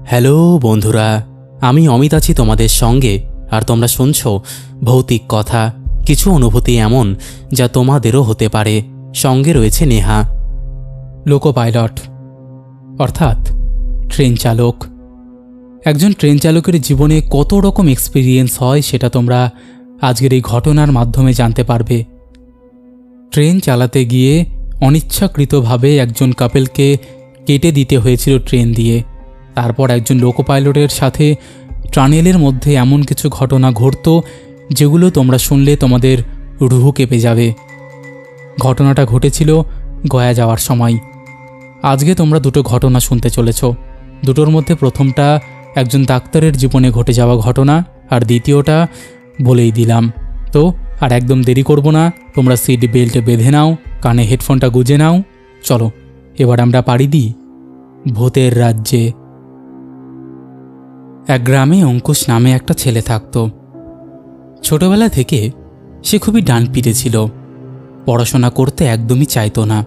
Hello বন্ধুরা, আমি অমিত আছি তোমাদের সঙ্গে। আর তোমরা শুনছো ভৌতিক কথা, কিছু অনুভূতি এমন যা তোমাদেরও হতে পারে। সঙ্গে রয়েছে নেহা। লোকো পাইলট অর্থাৎ ট্রেন চালক। একজন ট্রেন চালকের জীবনে কত রকম এক্সপিরিয়েন্স হয় সেটা তোমরা আজকের এই ঘটনার মাধ্যমে জানতে পারবে। ট্রেন চালাতে গিয়ে অনিচ্ছাকৃতভাবে একজন কাপেলকে কেটে দিতে হয়েছিল ট্রেন দিয়ে। তারপর একজন লোকো পাইলটের সাথে টানেলের মধ্যে এমন কিছু ঘটনা ঘটত যেগুলো তোমরা শুনলে তোমাদের রুহ কেঁপে যাবে। ঘটনাটা ঘটেছিল গয়া যাওয়ার সময়। আজকে তোমরা দুটো ঘটনা শুনতে চলেছ। দুটোর মধ্যে প্রথমটা একজন ডাক্তারের জীবনে ঘটে যাওয়া ঘটনা, আর দ্বিতীয়টা বলেই দিলাম। তো আর একদম দেরি করব না, তোমরা সিট বেল্ট বেঁধে নাও, কানে হেডফোনটা গুঁজে নাও। চলো এবার আমরা পাড়ি দিই ভূতের রাজ্যে। এক গ্রামে অঙ্কুশ নামে একটা ছেলে থাকত। ছোটবেলা থেকে সে খুবই ডানপিটে ছিল, পড়াশোনা করতে একদমই চাইতো না।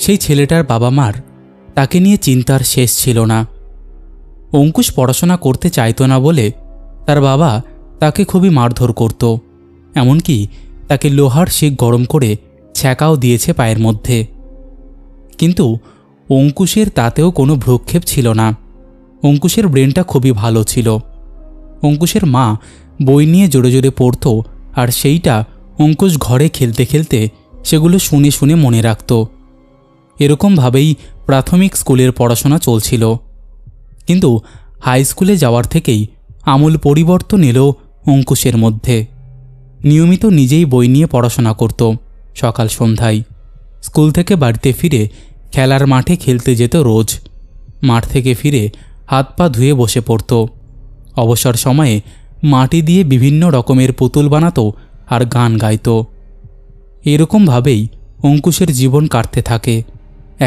সেই ছেলেটার বাবা মার তাকে নিয়ে চিন্তার শেষ ছিল না। অঙ্কুশ পড়াশোনা করতে চাইতো না বলে তার বাবা তাকে খুবই মারধর করত, এমনকি তাকে লোহার শিক গরম করে ছ্যাঁকাও দিয়েছে পায়ের মধ্যে। কিন্তু অঙ্কুশের তাতেও কোনো ভ্রুক্ষেপ ছিল না। অঙ্কুশের ব্রেনটা খুবই ভালো ছিল। অঙ্কুশের মা বই নিয়ে জোরে জোরে পড়ত, আর সেইটা অঙ্কুশ ঘরে খেলতে খেলতে সেগুলো শুনে শুনে মনে রাখত। এরকমভাবেই প্রাথমিক স্কুলের পড়াশোনা চলছিল। কিন্তু হাই স্কুলে যাওয়ার থেকেই আমূল পরিবর্তন এলো অঙ্কুশের মধ্যে। নিয়মিত নিজেই বই নিয়ে পড়াশোনা করত। সকাল সন্ধ্যায় স্কুল থেকে বাড়িতে ফিরে খেলার মাঠে খেলতে যেত রোজ। মাঠ থেকে ফিরে হাত পা ধুয়ে বসে পড়ত। অবসর সময়ে মাটি দিয়ে বিভিন্ন রকমের পুতুল বানাতো আর গান গাইত। এরকমভাবেই অঙ্কুশের জীবন কাটতে থাকে।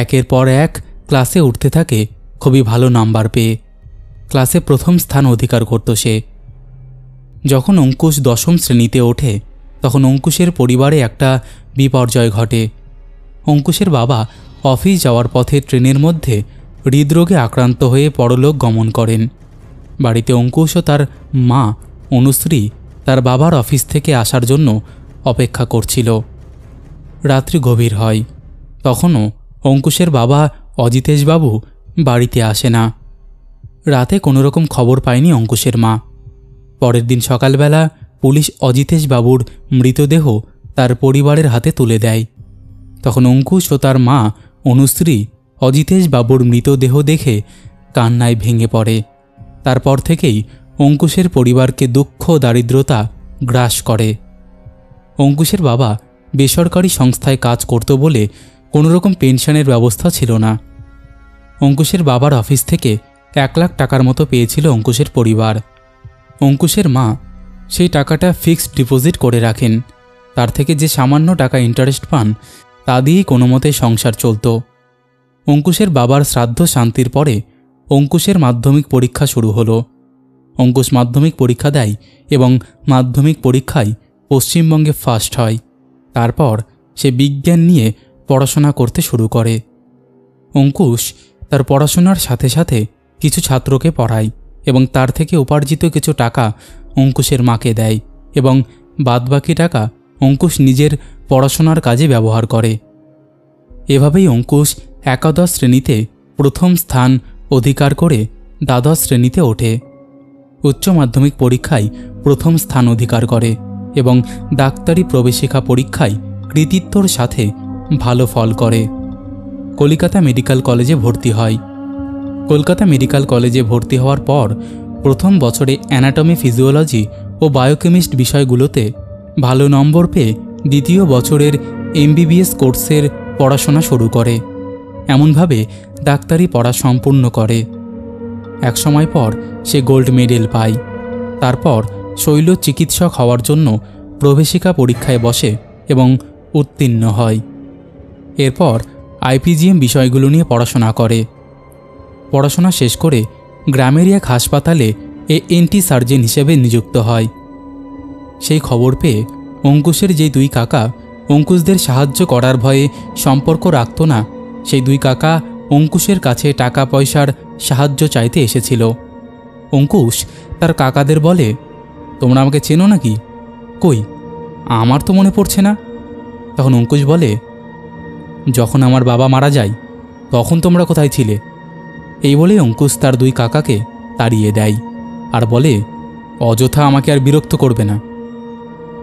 একের পর এক ক্লাসে উঠতে থাকে খুবই ভালো নাম্বার পেয়ে। ক্লাসে প্রথম স্থান অধিকার করত সে। যখন অঙ্কুশ 10ম শ্রেণীতে ওঠে তখন অঙ্কুশের পরিবারে একটা বিপর্যয় ঘটে। অঙ্কুশের বাবা অফিস যাওয়ার পথে ট্রেনের মধ্যে হৃদরোগে আক্রান্ত হয়ে পরলোক গমন করেন। বাড়িতে অঙ্কুশ ও তার মা অনুশ্রী তার বাবার অফিস থেকে আসার জন্য অপেক্ষা করছিল। রাত্রি গভীর হয়। তখনও অঙ্কুশের বাবা অজিতেশবাবু বাড়িতে আসে না। রাতে কোনোরকম খবর পায়নি অঙ্কুশের মা। পরের দিন সকালবেলা পুলিশ অজিতেশবাবুর মৃতদেহ তার পরিবারের হাতে তুলে দেয়। তখন অঙ্কুশ ও তার মা অনুশ্রী অজিতেশবাবুর মৃতদেহ দেখে কান্নায় ভেঙে পড়ে। তারপর থেকেই অঙ্কুশের পরিবারকে দুঃখ দারিদ্রতা গ্রাস করে। অঙ্কুশের বাবা বেসরকারি সংস্থায় কাজ করত বলে কোনোরকম পেনশনের ব্যবস্থা ছিল না। অঙ্কুশের বাবার অফিস থেকে 1 লাখ টাকার মতো পেয়েছিল অঙ্কুশের পরিবার। অঙ্কুশের মা সেই টাকাটা ফিক্সড ডিপোজিট করে রাখেন। তার থেকে যে সামান্য টাকা ইন্টারেস্ট পান তা দিয়েই কোনো মতে সংসার চলত। অঙ্কুশের বাবার শ্রাদ্ধ শান্তির পরে অঙ্কুশের মাধ্যমিক পরীক্ষা শুরু হলো। অঙ্কুশ মাধ্যমিক পরীক্ষা দেয় এবং মাধ্যমিক পরীক্ষায় পশ্চিমবঙ্গে ফার্স্ট হয়। তারপর সে বিজ্ঞান নিয়ে পড়াশোনা করতে শুরু করে। অঙ্কুশ তার পড়াশোনার সাথে সাথে কিছু ছাত্রকে পড়ায় এবং তার থেকে উপার্জিত কিছু টাকা অঙ্কুশের মাকে দেয় এবং বাদবাকি টাকা অঙ্কুশ নিজের পড়াশোনার কাজে ব্যবহার করে। এভাবেই অঙ্কুশ একাদশ শ্রেণীতে প্রথম স্থান অধিকার করে দ্বাদশ শ্রেণীতে ওঠে। উচ্চ মাধ্যমিক পরীক্ষায় প্রথম স্থান অধিকার করে এবং ডাক্তারি প্রবেশিকা পরীক্ষায় কৃতিত্বর সাথে ভালো ফল করে। কলকাতা মেডিকেল কলেজে ভর্তি হয়। কলকাতা মেডিকেল কলেজে ভর্তি হওয়ার পর প্রথম বছরে অ্যানাটমি, ফিজিওলজি ও বায়োকেমিস্ট বিষয়গুলোতে ভালো নম্বর পেয়ে দ্বিতীয় বছরের MBBS কোর্সের পড়াশোনা শুরু করে। এমনভাবে ডাক্তারি পড়া সম্পূর্ণ করে। এক সময় পর সে গোল্ড মেডেল পায়। তারপর শৈল চিকিৎসক হওয়ার জন্য প্রবেশিকা পরীক্ষায় বসে এবং উত্তীর্ণ হয়। এরপর IPGM বিষয়গুলো নিয়ে পড়াশোনা করে। পড়াশোনা শেষ করে গ্রামের এক হাসপাতালে ENT সার্জন হিসেবে নিযুক্ত হয়। সেই খবর পেয়ে অঙ্কুশের যে 2 কাকা অঙ্কুশদের সাহায্য করার ভয়ে সম্পর্ক রাখত না, সেই 2 কাকা অঙ্কুশের কাছে টাকা পয়সার সাহায্য চাইতে এসেছিল। অঙ্কুশ তার কাকাদের বলে, তোমরা আমাকে চেনো নাকি? কই, আমার তো মনে পড়ছে না। তখন অঙ্কুশ বলে, যখন আমার বাবা মারা যায় তখন তোমরা কোথায় ছিলে? এই বলে অঙ্কুশ তার দুই কাকাকে তাড়িয়ে দেয় আর বলে, অযথা আমাকে আর বিরক্ত করবে না।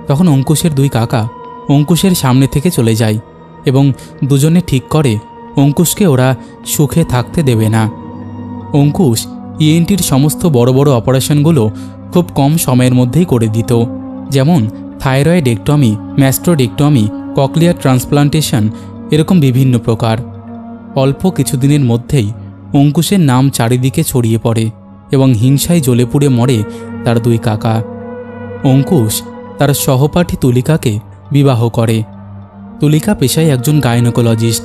তখন অঙ্কুশের দুই কাকা অঙ্কুশের সামনে থেকে চলে যায় এবং দুজনে ঠিক করে অঙ্কুশকে ওরা সুখে থাকতে দেবে না। অঙ্কুশ ইএনটির সমস্ত বড় বড় অপারেশনগুলো খুব কম সময়ের মধ্যেই করে দিত, যেমন থাইরয়েডেক্টমি, ম্যাস্ট্রোডেক্টমি, ককলিয়ার ট্রান্সপ্লান্টেশন, এরকম বিভিন্ন প্রকার। অল্প কিছুদিনের মধ্যেই অঙ্কুশের নাম চারিদিকে ছড়িয়ে পড়ে এবং হিংসায় জ্বলে পুড়ে মরে তার দুই কাকা। অঙ্কুশ তার সহপাঠী তুলিকাকে বিবাহ করে। তুলিকা পেশায় একজন গাইনোকোলজিস্ট।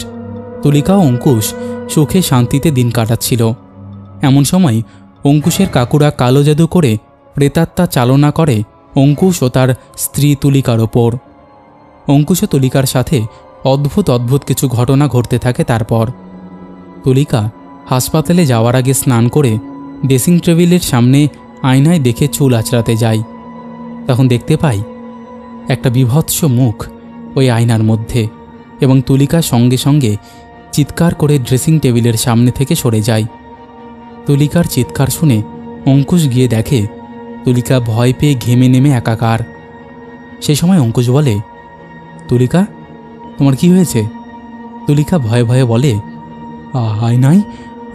তুলিকা ও অঙ্কুশ সুখে শান্তিতে দিন কাটাচ্ছিল। এমন সময় অঙ্কুশের কাকুরা কালো জাদু করে প্রেতাত্মা চালনা করে অঙ্কুশ ও তার স্ত্রী তুলিকার ওপর। অঙ্কুশ ও তুলিকার সাথে অদ্ভুত অদ্ভুত কিছু ঘটনা ঘটতে থাকে। তারপর তুলিকা হাসপাতালে যাওয়ার আগে স্নান করে ড্রেসিং টেবিলের সামনে আয়নায় দেখে চুল আঁচড়াতে যায়। তখন দেখতে পাই একটা বীভৎস মুখ ওই আয়নার মধ্যে এবং তুলিকা সঙ্গে সঙ্গে চিৎকার করে ড্রেসিং টেবিলের সামনে থেকে সরে যায়। তুলিকার চিৎকার শুনে অঙ্কুশ গিয়ে দেখে তুলিকা ভয় পেয়ে ঘেমে নেমে একাকার। সেই সময় অঙ্কুশ বলে, তুলিকা, তোমার কি হয়েছে? তুলিকা ভয়ে ভয়ে বলে,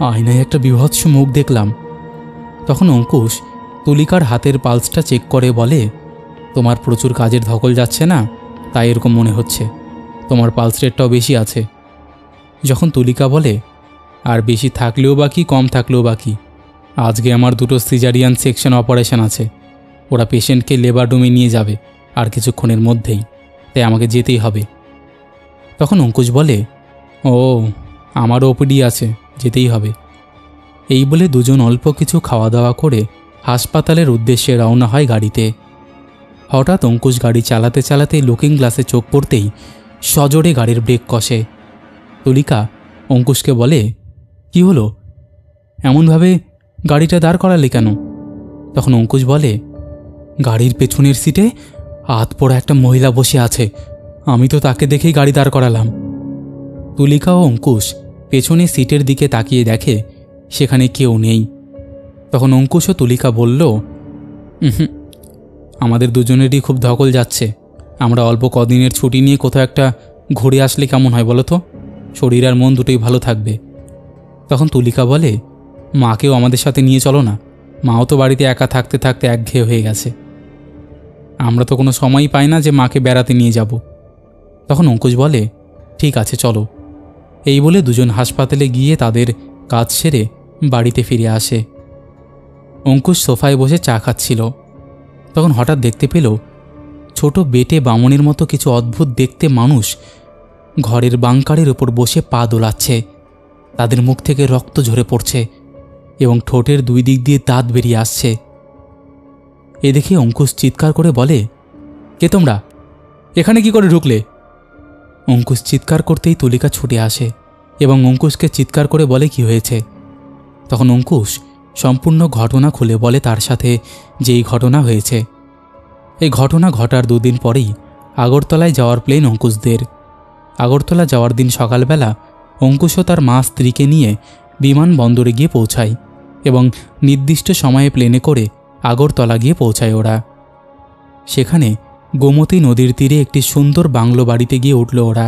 আয়নায় একটা বীভৎস মুখ দেখলাম। তখন অঙ্কুশ তুলিকার হাতের পালসটা চেক করে বলে, তোমার প্রচুর কাজের ধকল যাচ্ছে না, তাই এরকম মনে হচ্ছে। তোমার পালস রেটটাও বেশি আছে। যখন তুলিকা বলে, আর বেশি থাকলেও বাকি, কম থাকলেও বাকি, আজকে আমার দুটো সিজারিয়ান সেকশন অপারেশন আছে। ওরা পেশেন্টকে লেবার রুমে নিয়ে যাবে আর কিছুক্ষণের মধ্যেই, তাই আমাকে যেতেই হবে। তখন অঙ্কুশ বলে, ও, আমারও ওপিডি আছে, যেতেই হবে। এই বলে দুজন অল্প কিছু খাওয়া দাওয়া করে হাসপাতালের উদ্দেশ্যে রওনা হয় গাড়িতে। হঠাৎ অঙ্কুশ গাড়ি চালাতে চালাতে লুকিং গ্লাসে চোখ পড়তেই সজোরে গাড়ির ব্রেক কষে। তুলিকা অঙ্কুশকে বলে, কি হলো, এমনভাবে গাড়িটা দাঁড় করালে কেন? তখন অঙ্কুশ বলে, গাড়ির পেছনের সিটে হাত পড়া একটা মহিলা বসে আছে, আমি তো তাকে দেখেই গাড়ি দাঁড় করালাম। তুলিকা ও অঙ্কুশ পেছনে সিটের দিকে তাকিয়ে দেখে সেখানে কেউ নেই। তখন অঙ্কুশ ও তুলিকা বলল, আমাদের দুজনেরই খুব ধকল যাচ্ছে, আমরা অল্প কদিনের ছুটি নিয়ে কোথাও একটা ঘুরে আসলে কেমন হয় বলো তো? শরীর আর মন দুটোই ভালো থাকবে। তখন তুলিকা বলে, মাকেও আমাদের সাথে নিয়ে চলো না, মাও তো বাড়িতে একা থাকতে থাকতে একঘেয়ে হয়ে গেছে। আমরা তো কোনো সময়ই পাই না যে মাকে বেড়াতে নিয়ে যাব। তখন অঙ্কুশ বলে, ঠিক আছে চলো। এই বলে দুজন হাসপাতালে গিয়ে তাদের কাজ সেরে বাড়িতে ফিরে আসে। অঙ্কুশ সোফায় বসে চা খাচ্ছিল। তখন হঠাৎ দেখতে পেল ছোট বেটে বামনের মতো কিছু অদ্ভুত দেখতে মানুষ ঘরের বাংকারের ওপর বসে পা দোলাচ্ছে। তাদের মুখ থেকে রক্ত ঝরে পড়ছে এবং ঠোঁটের দুই দিক দিয়ে দাঁত বেরিয়ে আসছে। এ দেখে অঙ্কুশ চিৎকার করে বলে, কে তোমরা? এখানে কি করে ঢুকলে? অঙ্কুশ চিৎকার করতেই তুলিকা ছুটে আসে এবং অঙ্কুশকে চিৎকার করে বলে কি হয়েছে। তখন অঙ্কুশ সম্পূর্ণ ঘটনা খুলে বলে তার সাথে যেই ঘটনা হয়েছে। এই ঘটনা ঘটার দুদিন পরেই আগরতলায় যাওয়ার প্লেন অঙ্কুশদের। আগরতলা যাওয়ার দিন সকালবেলা অঙ্কুশও তার মা স্ত্রীকে নিয়ে বিমানবন্দরে গিয়ে পৌঁছায় এবং নির্দিষ্ট সময়ে প্লেনে করে আগরতলা গিয়ে পৌঁছায় ওরা। সেখানে গোমতী নদীর তীরে একটি সুন্দর বাংলো বাড়িতে গিয়ে উঠল ওরা।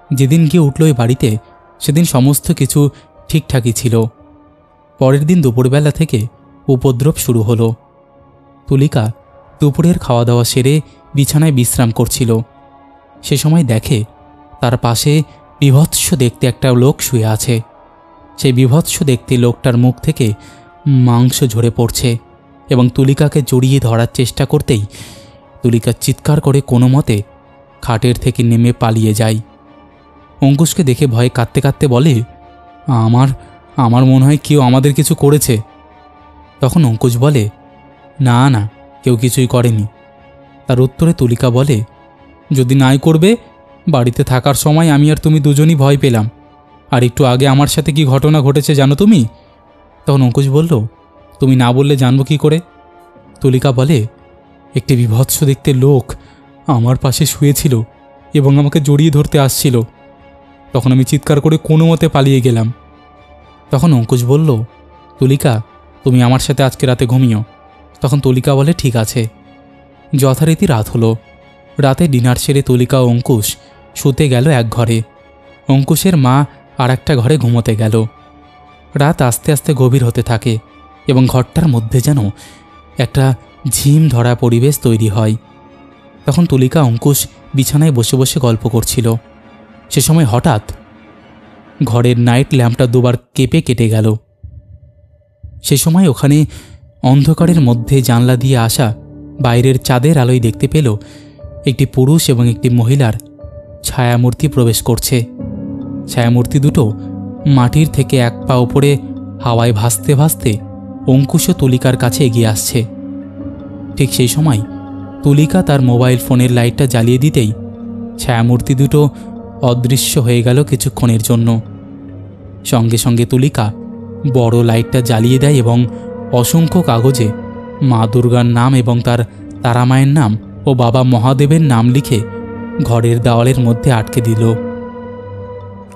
যেদিন গিয়ে উঠল এই বাড়িতে সেদিন সমস্ত কিছু ঠিকঠাকই ছিল। পরের দিন দুপুরবেলা থেকে উপদ্রব শুরু হলো। তুলিকা দুপুরের খাওয়া দাওয়া সেরে বিছানায় বিশ্রাম করছিল। সে সময় দেখে তার পাশে বীভৎস দেখতে একটা লোক শুয়ে আছে। সেই বীভৎস দেখতে লোকটার মুখ থেকে মাংস ঝরে পড়ছে এবং তুলিকাকে জড়িয়ে ধরার চেষ্টা করতেই তুলিকা চিৎকার করে কোনো মতে খাটের থেকে নেমে পালিয়ে যায়। অঙ্কুশকে দেখে ভয়ে কাঁদতে কাঁদতে বলে, আমার মনে হয় কেউ আমাদের কিছু করেছে। তখন অঙ্কুশ বলে, না না, কেউ কিছুই করেনি। তার উত্তরে তুলিকা বলে, যদি নাই করবে, বাড়িতে থাকার সময় আমি আর তুমি দুজনই ভয় পেলাম, আর একটু আগে আমার সাথে কি ঘটনা ঘটেছে জানো তুমি? তখন অঙ্কুশ বলল, তুমি না বললে জানবো কি করে? তুলিকা বলে, একটি বিভৎস দেখতে লোক আমার পাশে শুয়েছিল এবং আমাকে জড়িয়ে ধরতে আসছিল। তখন আমি চিৎকার করে কোনো মতে পালিয়ে গেলাম। তখন অঙ্কুশ বলল, তুলিকা, তুমি আমার সাথে আজকে রাতে ঘুমিও। তখন তুলিকা বলে, ঠিক আছে। যথারীতি রাত হলো। রাতে ডিনার সেরে তুলিকা ও অঙ্কুশ শুতে গেল এক ঘরে। অঙ্কুশের মা আর একটা ঘরে ঘুমোতে গেল। রাত আস্তে আস্তে গভীর হতে থাকে এবং ঘরটার মধ্যে যেন একটা ঝিম ধরা পরিবেশ তৈরি হয়। তখন তুলিকা অঙ্কুশ বিছানায় বসে বসে গল্প করছিল। সে সময় হঠাৎ ঘরের নাইট ল্যাম্পটা দুবার কেঁপে কেটে গেল। সে সময় ওখানে অন্ধকারের মধ্যে জানলা দিয়ে আসা বাইরের চাঁদের আলোয় দেখতে পেল একটি পুরুষ এবং একটি মহিলার ছায়ামূর্তি প্রবেশ করছে। ছায়ামূর্তি দুটো মাটির থেকে এক পা উপরে হাওয়ায় ভাসতে ভাসতে অঙ্কুশ ও তুলিকার কাছে এগিয়ে আসছে। ঠিক সেই সময় তুলিকা তার মোবাইল ফোনের লাইটটা জ্বালিয়ে দিতেই ছায়ামূর্তি দুটো অদৃশ্য হয়ে গেল কিছুক্ষণের জন্য। সঙ্গে সঙ্গে তুলিকা বড় লাইটটা জ্বালিয়ে দেয় এবং অসংখ্য কাগজে মা দুর্গার নাম এবং তার তারামায়ের নাম ও বাবা মহাদেবের নাম লিখে ঘরের দেওয়ালের মধ্যে আটকে দিল।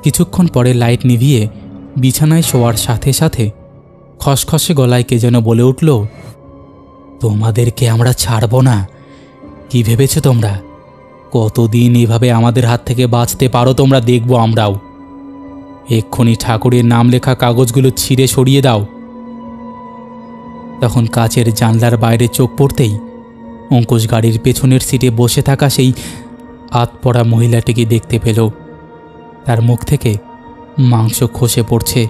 কিছুক্ষণ পরে লাইট নিভিয়ে বিছানায় শোয়ার সাথে সাথে খসখসে গলায় কে যেন বলে উঠল, তোমাদেরকে আমরা ছাড়ব না। কি ভেবেছ তোমরা? কতদিন এভাবে আমাদের হাত থেকে বাঁচতে পারো তোমরা দেখব আমরাও। এক্ষুনি ঠাকুরের নাম লেখা কাগজগুলো ছিঁড়ে সরিয়ে দাও। তখন কাচের জানলার বাইরে চোখ পড়তেই অঙ্কুশ গাড়ির পেছনের সিটে বসে থাকা সেই আতপড়া মহিলাটিকে দেখতে পেল। তার মুখ থেকে মাংস খসে পড়ছে।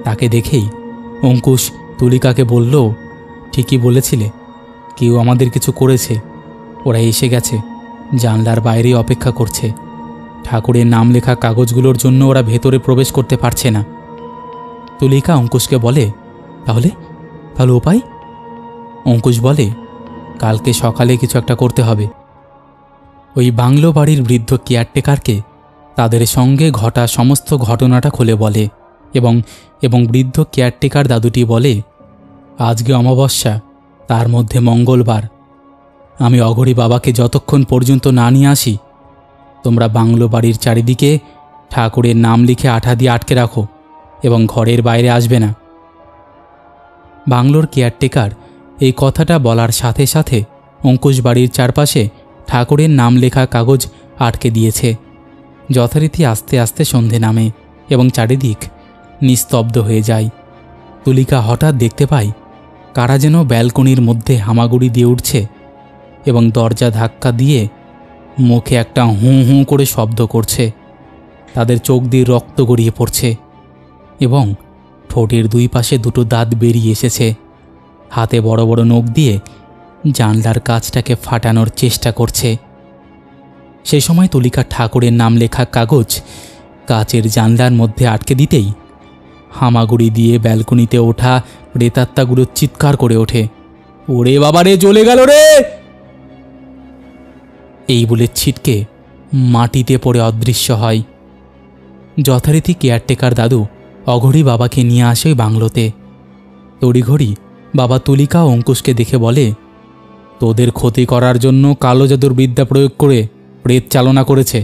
তাকে দেখেই অঙ্কুশ তুলিকাকে বলল, ঠিকই বলেছিলে, কেউ আমাদের কিছু করেছে। ওরা এসে গেছে, জানলার বাইরে অপেক্ষা করছে। ঠাকুরের নাম লেখা কাগজগুলোর জন্য ওরা ভেতরে প্রবেশ করতে পারছে না। তুলিকা অঙ্কুশকে বলে, তাহলে তাহলে উপায়? অঙ্কুশ বলে, কালকে সকালে কিছু একটা করতে হবে। ওই বাংলো বাড়ির বৃদ্ধ কেয়ারটেকারকে তাদের সঙ্গে ঘটা সমস্ত ঘটনাটা খুলে বলে এবং বৃদ্ধ কেয়ারটেকার দাদুটি বলে, আজকে অমাবস্যা, তার মধ্যে মঙ্গলবার। আমি অঘরী বাবাকে যতক্ষণ পর্যন্ত না নিয়ে আসি, তোমরা বাংলো বাড়ির চারিদিকে ঠাকুরের নাম লিখে আঠা দিয়ে আটকে রাখো এবং ঘরের বাইরে আসবে না। বাংলোর কেয়ারটেকার এই কথাটা বলার সাথে সাথে অঙ্কুশ বাড়ির চারপাশে ঠাকুরের নাম লেখা কাগজ আটকে দিয়েছে। যথারীতি আস্তে আস্তে সন্ধে নামে এবং চারিদিক নিস্তব্ধ হয়ে যায়। তুলিকা হঠাৎ দেখতে পায় কারা যেন ব্যালকনির মধ্যে হামাগুড়ি দিয়ে উঠছে এবং দরজা ধাক্কা দিয়ে মুখে একটা হুঁ হুঁ করে শব্দ করছে। তাদের চোখ দিয়ে রক্ত গড়িয়ে পড়ছে এবং ঠোঁটের দুই পাশে দুটো দাঁত বেরিয়ে এসেছে। হাতে বড় বড় নখ দিয়ে জানলার কাঁচটাকে ফাটানোর চেষ্টা করছে। সেই সময় তুলিকা ঠাকুরের নাম লেখা কাগজ কাচের জানলার মধ্যে আটকে দিতেই হামাগুড়ি দিয়ে ব্যালকনিতে ওঠা প্রেতাত্মাগুলো চিৎকার করে ওঠে, ওরে বাবারে, জ্বলে গেল রে! এই বলে ছিটকে মাটিতে পড়ে অদৃশ্য হয়। যথারীতি কেয়ারটেকার দাদু অঘরী বাবাকে নিয়ে আসে বাংলোতে। তড়িঘড়ি বাবা তুলিকা ও অঙ্কুশকে দেখে বলে, তোদের ক্ষতি করার জন্য কালো জাদুর বিদ্যা প্রয়োগ করে প্রেত চালনা করেছে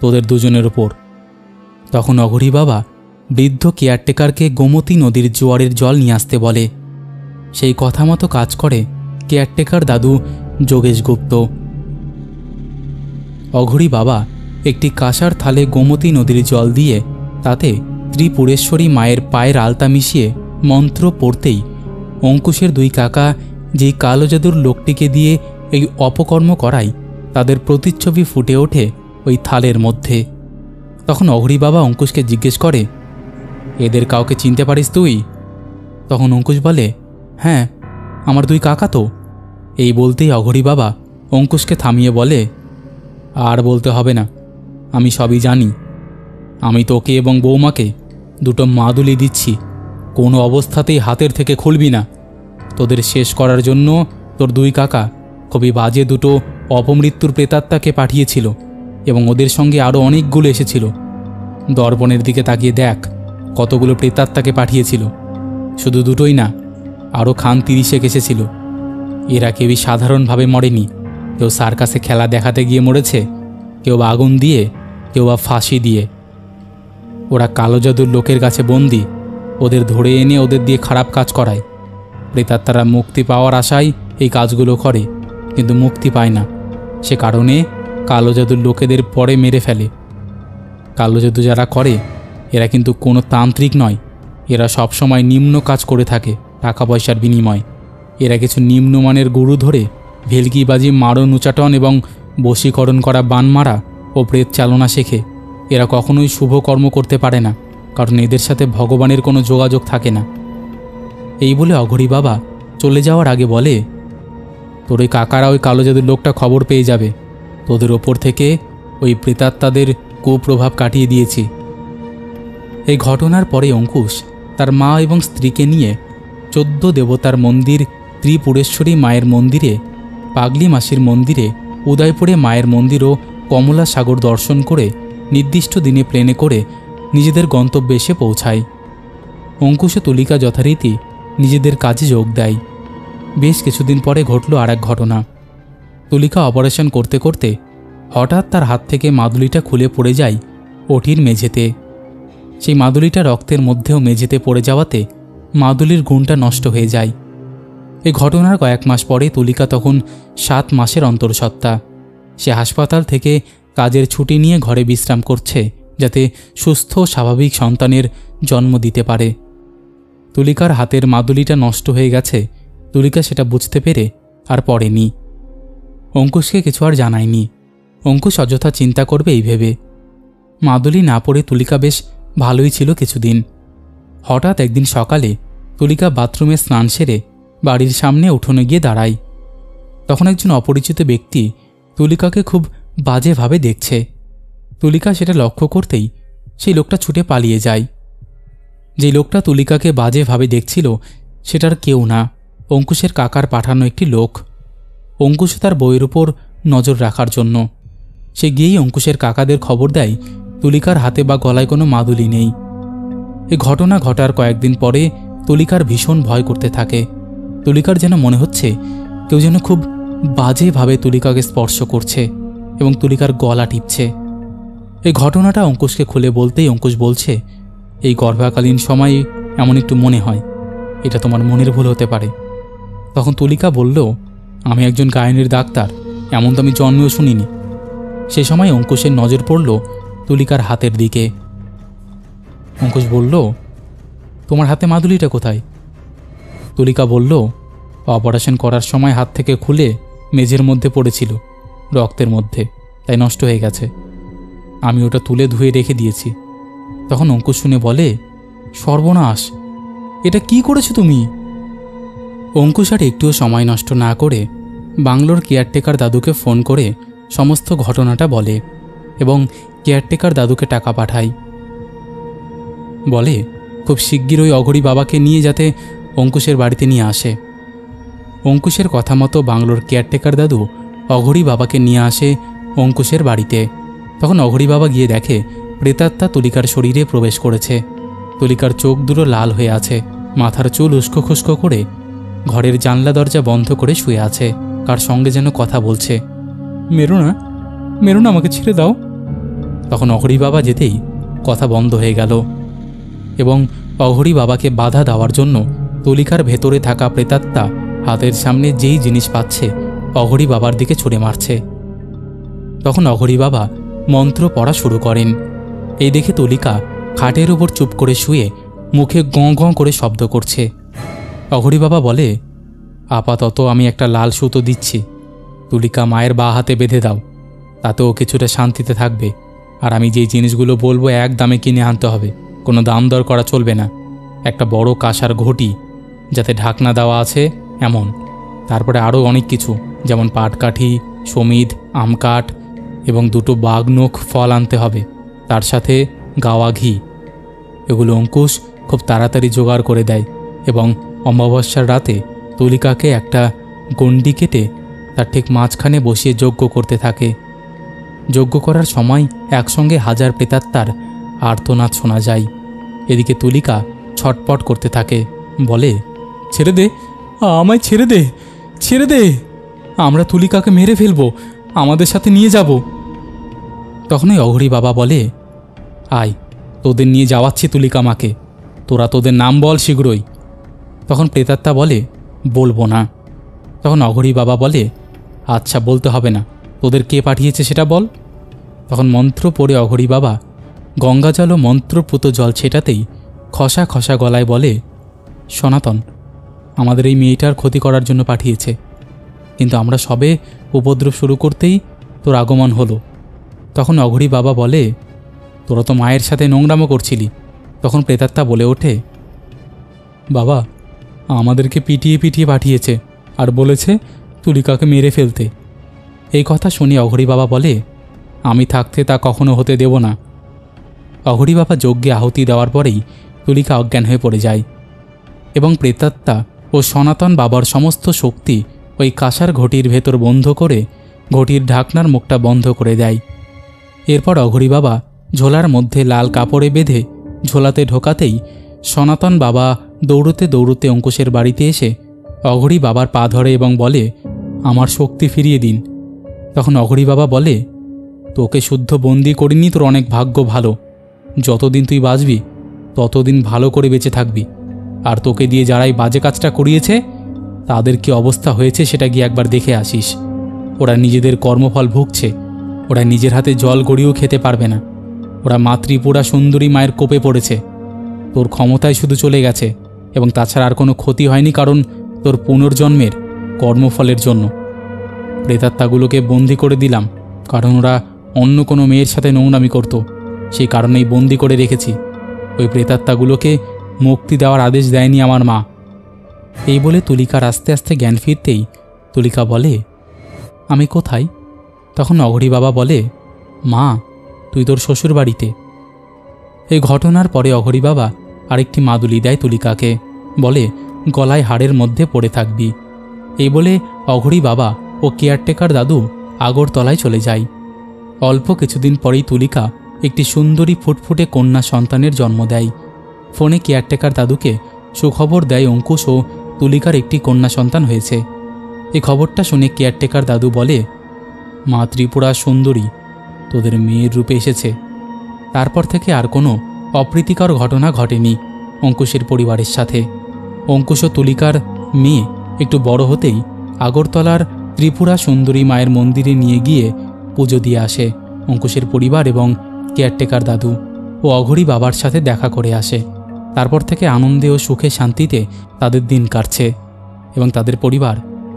তোদের দুজনের ওপর। তখন অঘরী বাবা বৃদ্ধ কেয়ারটেকারকে গোমতী নদীর জোয়ারের জল নিয়ে আসতে বলে। সেই কথা মতো কাজ করে কেয়ারটেকার দাদু যোগেশ গুপ্ত। অঘরী বাবা একটি কাঁসার থালে গোমতী নদীর জল দিয়ে তাতে ত্রিপুরেশ্বরী মায়ের পায়ের আলতা মিশিয়ে মন্ত্র পড়তেই অঙ্কুশের দুই কাকা যেই কালো জাদুর লোকটিকে দিয়ে এই অপকর্ম করায় তাদের প্রতিচ্ছবি ফুটে ওঠে ওই থালের মধ্যে। তখন অঘরী বাবা অঙ্কুশকে জিজ্ঞেস করে, এদের কাউকে চিনতে পারিস তুই? তখন অঙ্কুশ বলে, হ্যাঁ, আমার দুই কাকা তো। এই বলতেই অঘরী বাবা অঙ্কুশকে থামিয়ে বলে, আর বলতে হবে না, আমি সবই জানি। আমি তোকে এবং বৌমাকে দুটো মাদুলি দিচ্ছি, কোনো অবস্থাতেই হাতের থেকে খুলবি না। তোদের শেষ করার জন্য তোর দুই কাকা খুবই বাজে দুটো অপমৃত্যুর প্রেতাত্মাকে পাঠিয়েছিল এবং ওদের সঙ্গে আরও অনেকগুলো এসেছিল। দর্পণের দিকে তাকিয়ে দেখ, কতগুলো প্রেতাত্মাকে পাঠিয়েছিল। শুধু দুটোই না, আরও খান 30 এসেছিল। এরা কেউই সাধারণভাবে মরেনি। কেউ সার্কাসে খেলা দেখাতে গিয়ে মরেছে, কেউ বা আগুন দিয়ে, কেউ বা ফাঁসি দিয়ে। ওরা কালো জাদুর লোকের কাছে বন্দি, ওদের ধরে এনে ওদের দিয়ে খারাপ কাজ করায়। প্রেতাত্মারা মুক্তি পাওয়ার আশায় এই কাজগুলো করে, কিন্তু মুক্তি পায় না। সে কারণে কালো জাদুর লোকেদের পরে মেরে ফেলে। কালো জাদু যারা করে এরা কিন্তু কোনো তান্ত্রিক নয়। এরা সবসময় নিম্ন কাজ করে থাকে টাকা পয়সার বিনিময়ে। এরা কিছু নিম্নমানের গুরু ধরে ভেলকিবাজি, মারণ উচাটন এবং বশীকরণ করা বান মারা ও প্রেত চালনা শেখে। এরা কখনোই শুভ কর্ম করতে পারে না, কারণ এদের সাথে ভগবানের কোনো যোগাযোগ থাকে না। এই বলে অঘরী বাবা চলে যাওয়ার আগে বলে, তোর ওই কাকারা ওই কালো জাদুর লোকটা খবর পেয়ে যাবে। তোদের ওপর থেকে ওই প্রেতাত্মাদের কুপ্রভাব কাটিয়ে দিয়েছি। এই ঘটনার পরে অঙ্কুশ তার মা এবং স্ত্রীকে নিয়ে 14 দেবতার মন্দির, ত্রিপুরেশ্বরী মায়ের মন্দিরে, পাগলি মাসির মন্দিরে, উদয়পুরে মায়ের মন্দির ও কমলা সাগর দর্শন করে নির্দিষ্ট দিনে প্লেনে করে নিজেদের গন্তব্যে এসে পৌঁছায়। অঙ্কুশ ও তুলিকা যথারীতি নিজেদের কাজে যোগ দেয়। বেশ কিছুদিন পরে ঘটল আর এক ঘটনা। তুলিকা অপারেশন করতে করতে হঠাৎ তার হাত থেকে মাদুলিটা খুলে পড়ে যায় ওটির মেঝেতে। সেই মাদুলিটা রক্তের মধ্যেও মেঝেতে পড়ে যাওয়াতে মাদুলির গুণটা নষ্ট হয়ে যায়। এই ঘটনার কয়েক মাস পরে তুলিকা তখন 7 মাসের অন্তঃসত্ত্বা। সে হাসপাতাল থেকে কাজের ছুটি নিয়ে ঘরে বিশ্রাম করছে, যাতে সুস্থ স্বাভাবিক সন্তানের জন্ম দিতে পারে। তুলিকার হাতের মাদুলিটা নষ্ট হয়ে গেছে। তুলিকা সেটা বুঝতে পেরে আর পড়েনি। অঙ্কুশকে কিছু আর জানায়নি। অঙ্কুশ অযথা চিন্তা করবে এই ভেবে। মাদুলি না পড়ে তুলিকা বেশ ভালোই ছিল কিছুদিন। হঠাৎ একদিন সকালে তুলিকা বাথরুমে স্নান সেরে বাড়ির সামনে উঠোনে গিয়ে দাঁড়ায়। তখন একজন অপরিচিত ব্যক্তি তুলিকাকে খুব বাজেভাবে দেখছে। তুলিকা সেটা লক্ষ্য করতেই সেই লোকটা ছুটে পালিয়ে যায়। যেই লোকটা তুলিকাকে বাজেভাবে দেখছিল সেটার কেউ না, অঙ্কুশের কাকার পাঠানো একটি লোক। অঙ্কুশ তার বইয়ের উপর নজর রাখার জন্য সে গিয়েই অঙ্কুশের কাকাদের খবর দেয় তুলিকার হাতে বা গলায় কোনো মাদুলি নেই। এই ঘটনা ঘটার কয়েকদিন পরে তুলিকার ভীষণ ভয় করতে থাকে। তুলিকার যেন মনে হচ্ছে কেউ যেন খুব বাজেভাবে তুলিকাকে স্পর্শ করছে এবং তুলিকার গলা টিপছে। এই ঘটনাটা অঙ্কুশকে খুলে বলতেই অঙ্কুশ বলছে, এই গর্ভাকালীন সময়ে এমন একটু মনে হয়, এটা তোমার মনের ভুল হতে পারে। তখন তুলিকা বলল, আমি একজন গায়নের ডাক্তার, এমন তো আমি জন্মেও শুনিনি। সে সময় অঙ্কুশের নজর পড়ল তুলিকার হাতের দিকে। অঙ্কুশ বলল, তোমার হাতে মাদুলিটা কোথায়? তুলিকা বলল, অপারেশন করার সময় হাত থেকে খুলে মেঝের মধ্যে পড়েছিল, রক্তের মধ্যে, তাই নষ্ট হয়ে গেছে। আমি ওটা তুলে ধুয়ে রেখে দিয়েছি। তখন অঙ্কুশ শুনে বলে, সর্বনাশ, এটা কি করেছো তুমি? অঙ্কুশ আর একটুও সময় নষ্ট না করে বাংলোর কেয়ারটেকার দাদুকে ফোন করে সমস্ত ঘটনাটা বলে এবং কেয়ারটেকার দাদুকে টাকা পাঠায়। বলে খুব শিগগিরই অঘরী বাবাকে নিয়ে যাতে অঙ্কুশের বাড়িতে নিয়ে আসে। অঙ্কুশের কথা মতো বাংলোর কেয়ারটেকার দাদু অঘরী বাবাকে নিয়ে আসে অঙ্কুশের বাড়িতে। তখন অঘরী বাবা গিয়ে দেখে প্রেতাত্মা তুলিকার শরীরে প্রবেশ করেছে। তুলিকার চোখ দুটো লাল হয়ে আছে, মাথার চুল উস্কো খুস্কো করে ঘরের জানলা দরজা বন্ধ করে শুয়ে আছে, কার সঙ্গে যেন কথা বলছে। মেরো না, মেরো না, আমাকে ছেড়ে দাও। তখন অঘরী বাবা যেতেই কথা বন্ধ হয়ে গেল এবং অঘরী বাবাকে বাধা দেওয়ার জন্য তুলিকার ভেতরে থাকা প্রেতাত্মা হাতের সামনে যেই জিনিস পাচ্ছে অঘরী বাবার দিকে ছুঁড়ে মারছে। তখন অঘরী বাবা মন্ত্র পড়া শুরু করেন। এই দেখে তুলিকা খাটের উপর চুপ করে শুয়ে মুখে গঁ গঁ করে শব্দ করছে। অঘরী বাবা বলে, আপাতত আমি একটা লাল সুতো দিচ্ছি, তুলিকা মায়ের বাঁ হাতে বেঁধে দাও, তাতেও কিছুটা শান্তিতে থাকবে। আর আমি যেই জিনিসগুলো বলবো এক দামে কিনে আনতে হবে, কোনো দাম দর করা চলবে না। একটা বড় কাঁসার ঘটি যাতে ঢাকনা দেওয়া আছে এমন, তারপরে আরও অনেক কিছু, যেমন পাটকাঠি, সমিধ, আম কাঠ এবং 2টো বাঘনখ ফল আনতে হবে, তার সাথে গাওয়া ঘি। এগুলো অঙ্কুশ খুব তাড়াতাড়ি জোগাড় করে দেয় এবং অমাবস্যার রাতে তুলিকাকে একটা গণ্ডি কেটে তার ঠিক মাঝখানে বসিয়ে যজ্ঞ করতে থাকে। যজ্ঞ করার সময় একসঙ্গে 1000 প্রেতাত্মার আর্তনাদ শোনা যায়। এদিকে তুলিকা ছটপট করতে থাকে, বলে, ছেড়ে দে, আমায় ছেড়ে দে, ছেড়ে দে, আমরা তুলিকাকে মেরে ফেলবো, আমাদের সাথে নিয়ে যাব। তখনই অঘরী বাবা বলে, আয়, তোদের নিয়ে যাওয়াচ্ছি তুলিকা মাকে, তোরা তোদের নাম বল শীঘ্রই। তখন প্রেতাত্মা বলে, বলবো না। তখন অঘরী বাবা বলে, আচ্ছা বলতে হবে না, তোদের কে পাঠিয়েছে সেটা বল। তখন মন্ত্র পড়ে অঘরী বাবা গঙ্গাজল ও মন্ত্রপুত জল ছেটাতেই খসা খসা গলায় বলে, সনাতন আমাদের এই মেয়েটার ক্ষতি করার জন্য পাঠিয়েছে, কিন্তু আমরা সবে উপদ্রব শুরু করতেই তোর আগমন হলো। তখন অঘরী বাবা বলে, তোরা তো মায়ের সাথে নোংরামো করছিলি। তখন প্রেতাত্মা বলে ওঠে, বাবা আমাদেরকে পিটিয়ে পিটিয়ে পাঠিয়েছে আর বলেছে তুলিকাকে মেরে ফেলতে। এই কথা শুনে অঘরী বাবা বলে, আমি থাকতে তা কখনো হতে দেব না। অঘরী বাবা যজ্ঞে আহুতি দেওয়ার পরেই তুলিকা অজ্ঞান হয়ে পড়ে যায় এবং প্রেতাত্মা ও সনাতন বাবার সমস্ত শক্তি ওই কাঁসার ঘটির ভেতর বন্ধ করে ঘটির ঢাকনার মুখটা বন্ধ করে দেয়। এরপর অঘরী বাবা ঝোলার মধ্যে লাল কাপড়ে বেঁধে ঝোলাতে ঢোকাতেই সনাতন বাবা দৌড়তে দৌড়তে অঙ্কুশের বাড়িতে এসে অঘরী বাবার পা ধরে এবং বলে, আমার শক্তি ফিরিয়ে দিন। তখন অঘরী বাবা বলে, তোকে শুদ্ধ বন্দি করিনি, তোর অনেক ভাগ্য ভালো, যতদিন তুই বাঁচবি ততদিন ভালো করে বেঁচে থাকবি, আর তোকে দিয়ে যারাই বাজে কাজটা করিয়েছে তাদের কি অবস্থা হয়েছে সেটা গিয়ে একবার দেখে আসিস। ওরা নিজেদের কর্মফল ভুগছে, ওরা নিজের হাতে জল গড়িয়েও খেতে পারবে না, ওরা মাতৃপুরা সুন্দরী মায়ের কোপে পড়েছে। তোর ক্ষমতায় শুধু চলে গেছে এবং তাছাড়া আর কোনো ক্ষতি হয়নি, কারণ তোর পুনর্জন্মের কর্মফলের জন্য। প্রেতাত্মাগুলোকে বন্দি করে দিলাম কারণ ওরা অন্য কোনো মেয়ের সাথে নোংরামি করত, সেই কারণেই বন্দি করে রেখেছি। ওই প্রেতাত্মাগুলোকে মুক্তি দেওয়ার আদেশ দেয়নি আমার মা। এই বলে তুলিকার আস্তে আস্তে জ্ঞান ফিরতেই তুলিকা বলে, আমি কোথায়? তখন অঘরী বাবা বলে, মা তুই তোর শ্বশুর বাড়িতে। এই ঘটনার পরে অঘরী বাবা আরেকটি মাদুলি দেয় তুলিকাকে, বলে, গলায় হাড়ের মধ্যে পড়ে থাকবি। এই বলে অঘরী বাবা ও কেয়ারটেকার দাদু আগরতলায় চলে যায়। অল্প কিছুদিন পরেই তুলিকা একটি সুন্দরী ফুটফুটে কন্যা সন্তানের জন্ম দেয়। ফোনে কেয়ারটেকার দাদুকে সুখবর দেয় অঙ্কুশ ও তুলিকার একটি কন্যা সন্তান হয়েছে। এই খবরটা শুনে কেয়ারটেকার দাদু বলে, মা ত্রিপুরা সুন্দরী তোদের মেয়ের রূপে এসেছে। তারপর থেকে আর কোনো অপ্রীতিকর ঘটনা ঘটেনি অঙ্কুশের পরিবারের সাথে। অঙ্কুশ ও তুলিকার মেয়ে একটু বড় হতেই আগরতলার ত্রিপুরা সুন্দরী মায়ের মন্দিরে নিয়ে গিয়ে পুজো দিয়ে আসে অঙ্কুশের পরিবার এবং কেয়ারটেকার দাদু ও অঘরী বাবার সাথে দেখা করে আসে। তারপর থেকে আনন্দে ও সুখে শান্তিতে তাদের দিন কাটছে এবং তাদের পরিবার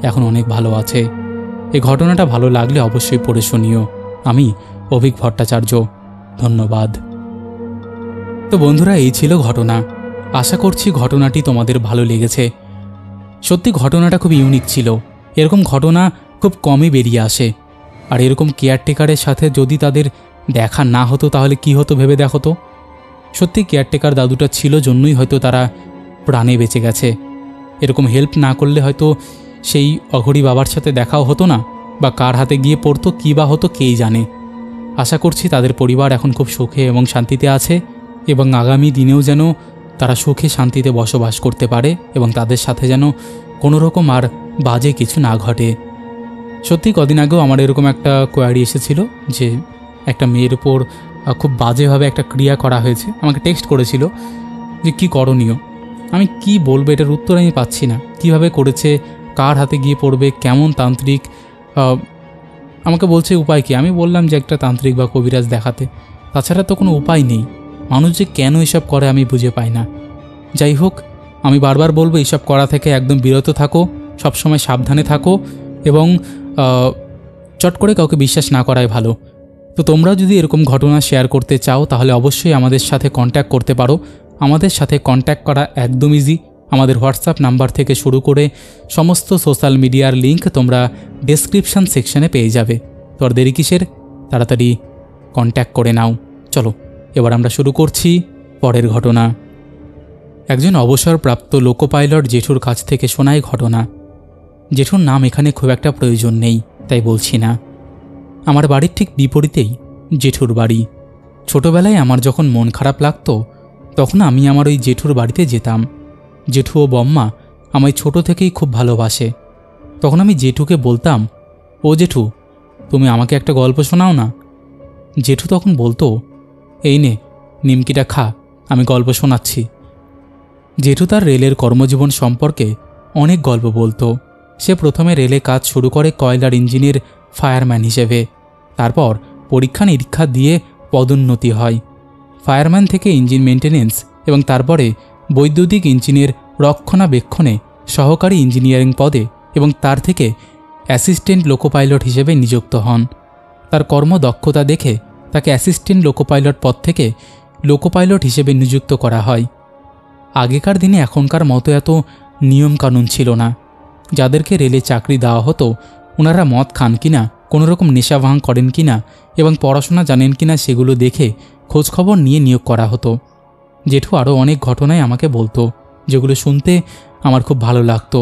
এখন অনেক ভালো আছে। এই ঘটনাটা ভালো লাগলে অবশ্যই পড়ে শুনিও। আমি অভিক ভট্টাচার্য, ধন্যবাদ। তো বন্ধুরা, এই ছিল ঘটনা। আশা করছি ঘটনাটি তোমাদের ভালো লেগেছে। সত্যি ঘটনাটা খুব ইউনিক ছিল। এরকম ঘটনা খুব কমই বেরিয়ে আসে। আর এরকম কেয়ারটেকারের সাথে যদি তাদের দেখা না হতো তাহলে কি হতো ভেবে দেখো তো। সত্যি কেয়ারটেকার দাদুটা ছিল জন্যই হয়তো তারা প্রাণে বেঁচে গেছে। এরকম হেল্প না করলে হয়তো সেই অঘরী বাবার সাথে দেখাও হতো না, বা কার হাতে গিয়ে পড়তো কী বা হতো কেই জানে। আশা করছি তাদের পরিবার এখন খুব সুখে এবং শান্তিতে আছে এবং আগামী দিনেও যেন তারা সুখে শান্তিতে বসবাস করতে পারে এবং তাদের সাথে যেন কোনো রকম আর বাজে কিছু না ঘটে। সত্যি কদিন আগেও আমার এরকম একটা কোয়ারি এসেছিল যে একটা মেয়ের উপর খুব বাজেভাবে একটা ক্রিয়া করা হয়েছে। আমাকে টেক্সট করেছিল যে কী করণীয়। আমি কি বলবো, এটার উত্তর আমি পাচ্ছি না। কিভাবে করেছে, কার হাতে গিয়ে পড়বে, কেমন তান্ত্রিক, আমাকে বলছে উপায় কি। আমি বললাম যে একটা তান্ত্রিক বা কবিরাজ দেখাতে, তাছাড়া তো কোনো উপায় নেই। মানুষ যে কেন এসব করে আমি বুঝে পাই না। যাই হোক, আমি বারবার বলবো এইসব করা থেকে একদম বিরত থাকো, সবসময় সাবধানে থাকো এবং চট করে কাউকে বিশ্বাস না করাই ভালো। তো তোমরাও যদি এরকম ঘটনা শেয়ার করতে চাও তাহলে অবশ্যই আমাদের সাথে কন্ট্যাক্ট করতে পারো। আমাদের সাথে কন্ট্যাক্ট করা একদম ইজি। আমাদের হোয়াটসঅ্যাপ নাম্বার থেকে শুরু করে সমস্ত সোশ্যাল মিডিয়ার লিঙ্ক তোমরা ডেসক্রিপশান সেকশনে পেয়ে যাবে। তো আর দেরি কিসের, তাড়াতাড়ি কন্ট্যাক্ট করে নাও। চলো এবার আমরা শুরু করছি পরের ঘটনা। একজন অবসরপ্রাপ্ত লোকো পাইলট জেঠুর কাছ থেকে শোনায় ঘটনা। জেঠুর নাম এখানে খুব একটা প্রয়োজন নেই, তাই বলছি না। আমার বাড়ির ঠিক বিপরীতেই জেঠুর বাড়ি। ছোটবেলায় আমার যখন মন খারাপ লাগতো তখন আমি আমার ওই জেঠুর বাড়িতে যেতাম। জেঠু ও বম্মা আমায় ছোট থেকেই খুব ভালোবাসে। তখন আমি জেঠুকে বলতাম, ও জেঠু, তুমি আমাকে একটা গল্প শোনাও না। জেঠু তখন বলতো, এই নে নিমকিটা খা, আমি গল্প শোনাচ্ছি। জেঠু তার রেলের কর্মজীবন সম্পর্কে অনেক গল্প বলতো। সে প্রথমে রেলে কাজ শুরু করে কয়লার ইঞ্জিনের ফায়ারম্যান হিসেবে। তারপর পরীক্ষা নিরীক্ষা দিয়ে পদোন্নতি হয়। ফায়ারম্যান থেকে ইঞ্জিন মেনটেন্যান্স এবং তারপরে বৈদ্যুতিক ইঞ্জিনের রক্ষণাবেক্ষণে সহকারী ইঞ্জিনিয়ারিং পদে এবং তার থেকে অ্যাসিস্ট্যান্ট লোকো পাইলট হিসেবে নিযুক্ত হন। তার কর্মদক্ষতা দেখে তাকে অ্যাসিস্ট্যান্ট লোকো পাইলট পদ থেকে লোকো পাইলট হিসেবে নিযুক্ত করা হয়। আগেকার দিনে এখনকার মতো এত নিয়মকানুন ছিল না। যাদেরকে রেলে চাকরি দেওয়া হতো ওনারা মদ খান কিনা, কোনোরকম নেশা ভাঙ করেন কিনা এবং পড়াশোনা জানেন কিনা সেগুলো দেখে খোঁজখবর নিয়ে নিয়োগ করা হতো। জেঠু আরও অনেক ঘটনাই আমাকে বলতো, যেগুলো শুনতে আমার খুব ভালো লাগতো।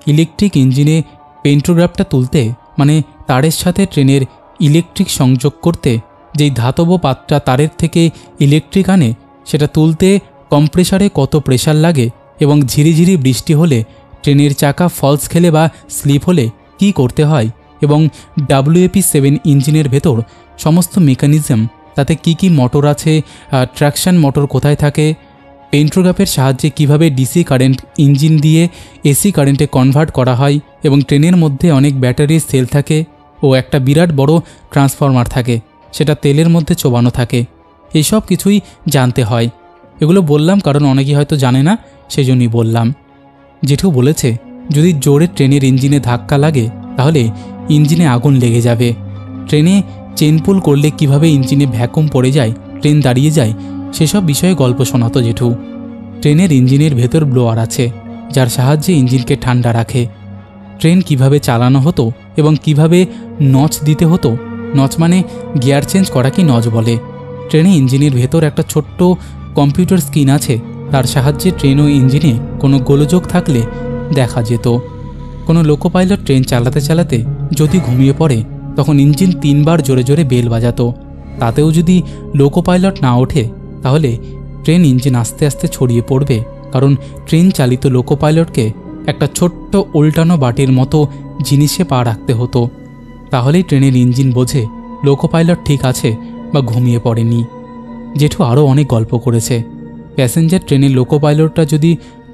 ইলেকট্রিক ইঞ্জিনে পেন্টোগ্রাফটা তুলতে, মানে তারের সাথে ট্রেনের ইলেকট্রিক সংযোগ করতে যেই ধাতব পাতটা তারের থেকে ইলেকট্রিক আনে, সেটা তুলতে কম্প্রেসারে কত প্রেশার লাগে এবং ঝিরিঝিরি বৃষ্টি হলে ট্রেনের চাকা ফলস খেলে বা স্লিপ হলে কি করতে হয় এবং WAP-7 ইঞ্জিনের ভেতর সমস্ত মেকানিজম, তাতে কি মোটর আছে, ট্র্যাকশন মোটর কোথায় থাকে, পেন্টোগ্রাফের সাহায্যে কিভাবে ডিসি কারেন্ট ইঞ্জিন দিয়ে AC কারেন্টে কনভার্ট করা হয় এবং ট্রেনের মধ্যে অনেক ব্যাটারির সেল থাকে ও একটা বিরাট বড় ট্রান্সফরমার থাকে, সেটা তেলের মধ্যে চোবানো থাকে। এইসব কিছুই জানতে হয়। এগুলো বললাম কারণ অনেকেই হয়তো জানে না, সেজন্যই বললাম। জেঠু বলেছে, যদি জোরে ট্রেনের ইঞ্জিনে ধাক্কা লাগে তাহলে ইঞ্জিনে আগুন লেগে যাবে। ট্রেনে চেন পুল করলে কিভাবে ইঞ্জিনে ভ্যাকুম পড়ে যায়, ট্রেন দাঁড়িয়ে যায়, সেসব বিষয়ে গল্প শোনাতো জেঠু। ট্রেনের ইঞ্জিনের ভেতর ব্লোয়ার আছে, যার সাহায্যে ইঞ্জিনকে ঠান্ডা রাখে। ট্রেন কিভাবে চালানো হতো এবং কিভাবে নচ দিতে হতো, নচ মানে গিয়ার চেঞ্জ করাকে নচ বলে। ট্রেনে ইঞ্জিনের ভেতর একটা ছোট্ট কম্পিউটার স্ক্রিন আছে, তার সাহায্যে ট্রেন ও ইঞ্জিনে কোনো গোলযোগ থাকলে দেখা যেত। কোনো লোকো পাইলট ট্রেন চালাতে চালাতে যদি ঘুমিয়ে পড়ে তখন ইঞ্জিন 3 বার জোরে জোরে বেল বাজাতো। তাতেও যদি লোকো পাইলট না ওঠে তাহলে ট্রেন ইঞ্জিন আস্তে আস্তে ছড়িয়ে পড়বে, কারণ ট্রেন চালিত লোকো পাইলটকে একটা ছোট্ট উল্টানো বাটির মতো জিনিসে পা রাখতে হতো। তাহলেই ট্রেনের ইঞ্জিন বোঝে লোকো পাইলট ঠিক আছে বা ঘুমিয়ে পড়েনি। জেঠু আরও অনেক গল্প করেছে। প্যাসেঞ্জার ট্রেনের লোকো পাইলটরা যদি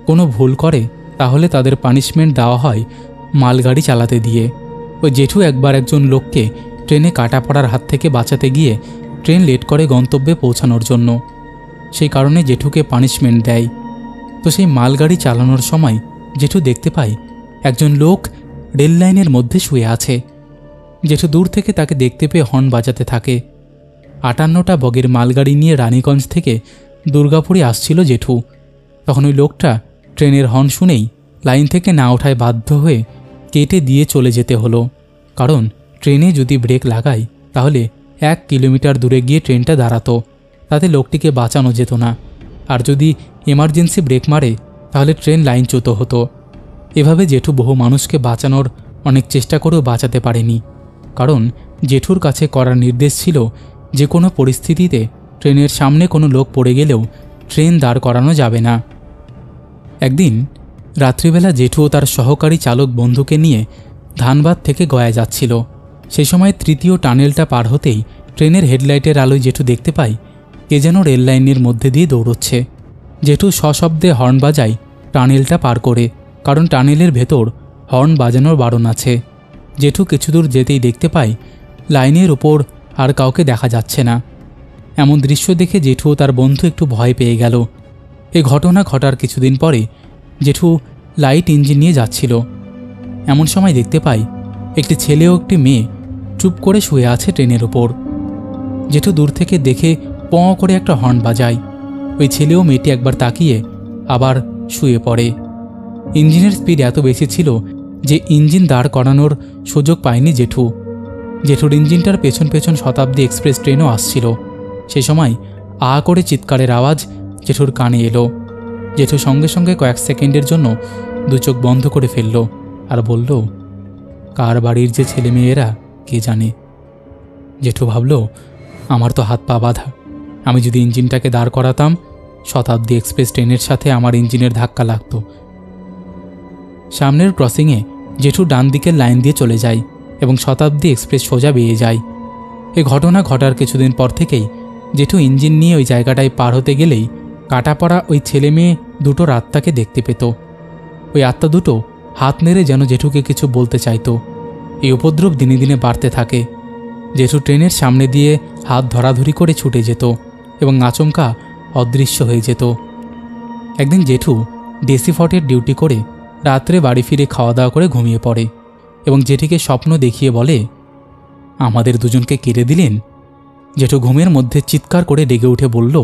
কোনো ভুল করে তাহলে তাদের পানিশমেন্ট দেওয়া হয় মালগাড়ি চালাতে দিয়ে। ওই জেঠু একবার একজন লোককে ট্রেনে কাটা পড়ার হাত থেকে বাঁচাতে গিয়ে ট্রেন লেট করে গন্তব্যে পৌঁছানোর জন্য, সেই কারণে জেঠুকে পানিশমেন্ট দেয়। তো সেই মালগাড়ি চালানোর সময় জেঠু দেখতে পায় একজন লোক রেল লাইনের মধ্যে শুয়ে আছে। জেঠু দূর থেকে তাকে দেখতে পেয়ে হর্ন বাজাতে থাকে। 58টা বগির মালগাড়ি নিয়ে রানীগঞ্জ থেকে দুর্গাপুরে আসছিল জেঠু। তখন ওই লোকটা ট্রেনের হর্ন শুনেই লাইন থেকে না ওঠায় বাধ্য হয়ে কেটে দিয়ে চলে যেতে হলো, কারণ ট্রেনে যদি ব্রেক লাগায় তাহলে 1 কিলোমিটার দূরে গিয়ে ট্রেনটা দাঁড়াতো, তাতে লোকটিকে বাঁচানো যেত না। আর যদি এমার্জেন্সি ব্রেক মারে তাহলে ট্রেন লাইনচ্যুত হতো। এভাবে জেঠু বহু মানুষকে বাঁচানোর অনেক চেষ্টা করেও বাঁচাতে পারেনি, কারণ জেঠুর কাছে করার নির্দেশ ছিল যে কোনো পরিস্থিতিতে ট্রেনের সামনে কোনো লোক পড়ে গেলেও ট্রেন দাঁড় করানো যাবে না। একদিন রাত্রিবেলা জেঠু ও তার সহকারী চালক বন্ধুকে নিয়ে ধানবাদ থেকে গয়া যাচ্ছিল। সেই সময় 3য় টানেলটা পার হতেই ট্রেনের হেডলাইটের আলোয় জেঠু দেখতে পায় কে যেন রেল লাইনের মধ্যে দিয়ে দৌড়চ্ছে। জেঠু সশব্দে হর্ন বাজায় টানেলটা পার করে, কারণ টানেলের ভেতর হর্ন বাজানোর বারণ আছে। জেঠু কিছু দূর যেতেই দেখতে পায় লাইনের ওপর আর কাউকে দেখা যাচ্ছে না। এমন দৃশ্য দেখে জেঠু ও তার বন্ধু একটু ভয় পেয়ে গেল। এই ঘটনা ঘটার কিছুদিন পরে জেঠু লাইট ইঞ্জিন নিয়ে যাচ্ছিল। এমন সময় দেখতে পাই একটি ছেলে ও একটি মেয়ে চুপ করে শুয়ে আছে ট্রেনের ওপর। জেঠু দূর থেকে দেখে পঁ করে একটা হর্ন বাজায়। ওই ছেলে ও মেয়েটি একবার তাকিয়ে আবার শুয়ে পড়ে। ইঞ্জিনের স্পিড এত বেশি ছিল যে ইঞ্জিন দাঁড় করানোর সুযোগ পায়নি জেঠু। জেঠুর ইঞ্জিনটার পেছন পেছন শতাব্দী এক্সপ্রেস ট্রেনও আসছিল। সেই সময় আ করে চিৎকারের আওয়াজ জেঠুর কানে এলো। জেঠু সঙ্গে সঙ্গে কয়েক সেকেন্ডের জন্য 2 চোখ বন্ধ করে ফেলল আর বলল, কার বাড়ির যে ছেলেমেয়েরা কে জানে। জেঠু ভাবল, আমার তো হাত পা বাঁধা, আমি যদি ইঞ্জিনটাকে দাঁড় করাতাম, শতাব্দী এক্সপ্রেস ট্রেনের সাথে আমার ইঞ্জিনের ধাক্কা লাগত। সামনের ক্রসিংয়ে জেঠু ডান দিকের লাইন দিয়ে চলে যায় এবং শতাব্দী এক্সপ্রেস সোজা বেরিয়ে যায়। এই ঘটনা ঘটার কিছুদিন পর থেকেই জেঠু ইঞ্জিন নিয়ে ওই জায়গাটায় পার হতে গেলেই কাটা পড়া ওই ছেলে মেয়ে দুটোর আত্মাকে দেখতে পেত। ওই আত্মা দুটো হাত নেড়ে যেন জেঠুকে কিছু বলতে চাইতো। এই উপদ্রব দিনে দিনে বাড়তে থাকে। জেঠু ট্রেনের সামনে দিয়ে হাত ধরাধরি করে ছুটে যেত এবং আচমকা অদৃশ্য হয়ে যেত। একদিন জেঠু ডেসিফটের ডিউটি করে রাত্রে বাড়ি ফিরে খাওয়া দাওয়া করে ঘুমিয়ে পড়ে এবং জেঠিকে স্বপ্ন দেখিয়ে বলে, আমাদের দুজনকে কেড়ে দিলেন। জেঠু ঘুমের মধ্যে চিৎকার করে ডেকে উঠে বলল,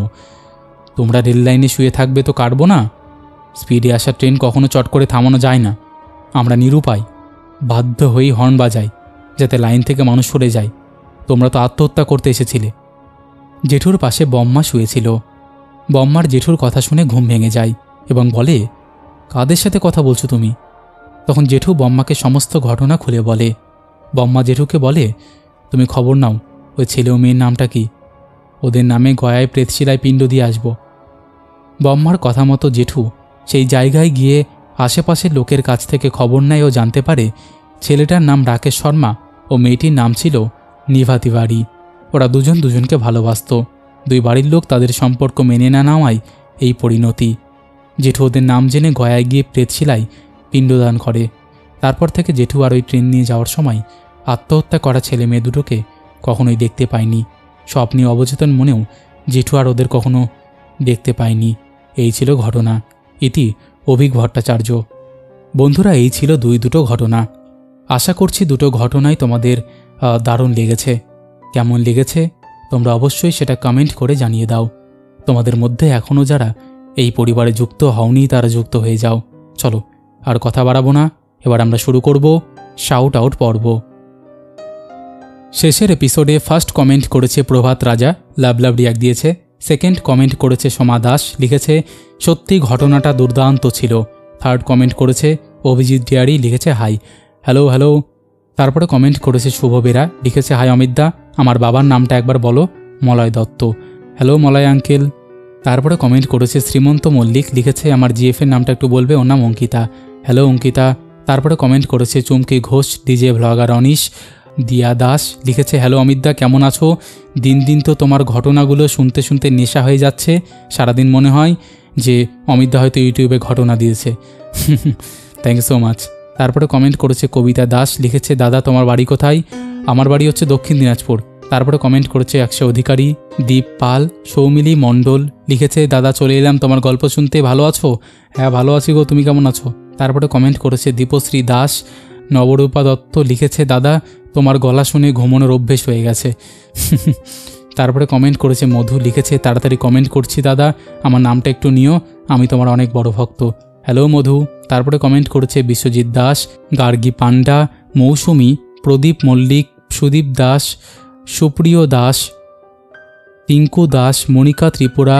তোমরা রেল লাইনে শুয়ে থাকবে তো কাটবো না? স্পিডে আসা ট্রেন কখনো চট করে থামানো যায় না। আমরা নিরুপায়, বাধ্য হয়েই হর্ন বাজাই যাতে লাইন থেকে মানুষ সরে যায়। তোমরা তো আত্মহত্যা করতে এসেছিলে। জেঠুর পাশে বম্মা শুয়েছিল। বম্মার জেঠুর কথা শুনে ঘুম ভেঙে যায় এবং বলে, কাদের সাথে কথা বলছো তুমি? তখন জেঠু বম্মাকে সমস্ত ঘটনা খুলে বলে। বম্মা জেঠুকে বলে, তুমি খবর নাও, ওই ছেলে ও মেয়ের নামটা কি? ওদের নামে গয়ায় প্রেতশিলায় পিণ্ড দিয়ে আসবো। বম্মার কথা মতো জেঠু সেই জায়গায় গিয়ে আশেপাশের লোকের কাছ থেকে খবর নেয় ও জানতে পারে ছেলেটার নাম রাকেশ শর্মা ও মেয়েটির নাম ছিল নিভা তিওয়ারি। ওরা দুজন দুজনকে ভালোবাসত। দুই বাড়ির লোক তাদের সম্পর্ক মেনে না নেওয়ায় এই পরিণতি। জেঠু ওদের নাম জেনে গয়ায় গিয়ে প্রেতশিলায় পিণ্ডদান করে। তারপর থেকে জেঠু আর ওই ট্রেন নিয়ে যাওয়ার সময় আত্মহত্যা করা ছেলে মেয়ে দুটোকে কখনোই দেখতে পায়নি। স্বপ্নে অবচেতন মনেও জেঠু আর ওদের কখনো দেখতে পায়নি। এই ছিল ঘটনা। ইতি অভিক ভট্টাচার্য। বন্ধুরা, এই ছিল দুটো ঘটনা। আশা করছি দুটো ঘটনাই তোমাদের দারুণ লেগেছে। কেমন লেগেছে তোমরা অবশ্যই সেটা কমেন্ট করে জানিয়ে দাও। তোমাদের মধ্যে এখনও যারা এই পরিবারে যুক্ত হওনি তারা যুক্ত হয়ে যাও। চলো আর কথা বাড়াবো না, এবার আমরা শুরু করব শাউট আউট পর্ব। শেষের এপিসোডে ফার্স্ট কমেন্ট করেছে প্রভাত রাজা, লাভ রিয়াক্ট দিয়েছে। সেকেন্ড কমেন্ট করেছে সোমা দাস, লিখেছে সত্যি ঘটনাটা দুর্দান্ত ছিল। থার্ড কমেন্ট করেছে অভিজিৎ ডিয়ারি, লিখেছে হাই। হ্যালো। তারপরে কমেন্ট করেছে শুভ বেরা, লিখেছে হাই অমিতদা, আমার বাবার নামটা একবার বলো। মলয় দত্ত। Hello Malay uncle. তারপরে কমেন্ট করেছে শ্রীমন্ত মল্লিক, লিখেছে আমার জিএফের নামটা একটু বলবে, ওর নাম অঙ্কিতা। হ্যালো অঙ্কিতা। তারপরে কমেন্ট করেছে চুমকি ঘোষ, ডিজে ভ্লগার অনিশ। দিয়া দাস লিখেছে হ্যালো অমিতদা, কেমন আছো? দিন দিন তো তোমার ঘটনাগুলো শুনতে শুনতে নেশা হয়ে যাচ্ছে। সারাদিন মনে হয় যে অমিতদা হয়তো ইউটিউবে ঘটনা দিয়েছে। Thank you so much. তারপরে কমেন্ট করেছে কবিতা দাস, লিখেছে দাদা তোমার বাড়ি কোথায়? আমার বাড়ি হচ্ছে দক্ষিণ দিনাজপুর। তারপরে কমেন্ট করেছে একশো অধিকারী। দীপ পাল। সৌমিলি মণ্ডল লিখেছে দাদা চলে এলাম তোমার গল্প শুনতে, ভালো আছো? হ্যাঁ ভালো আছি গো, তুমি কেমন আছো? তারপরে কমেন্ট করেছে দীপশ্রী দাস। নবরূপা দত্ত লিখেছে দাদা তোমার গলা শুনে ঘুমানোর অভ্যেস হয়ে গেছে। তারপরে কমেন্ট করেছে মধু, লিখেছে তাড়াতাড়ি কমেন্ট করছি দাদা, আমার নামটা একটু নিও, আমি তোমার অনেক বড় ভক্ত। হ্যালো মধু। তারপরে কমেন্ট করেছে বিশ্বজিৎ দাস, গার্গী পান্ডা, মৌসুমি, প্রদীপ মল্লিক, সুদীপ দাস, সুপ্রিয় দাস, টিঙ্কু দাস, মনিকা ত্রিপুরা,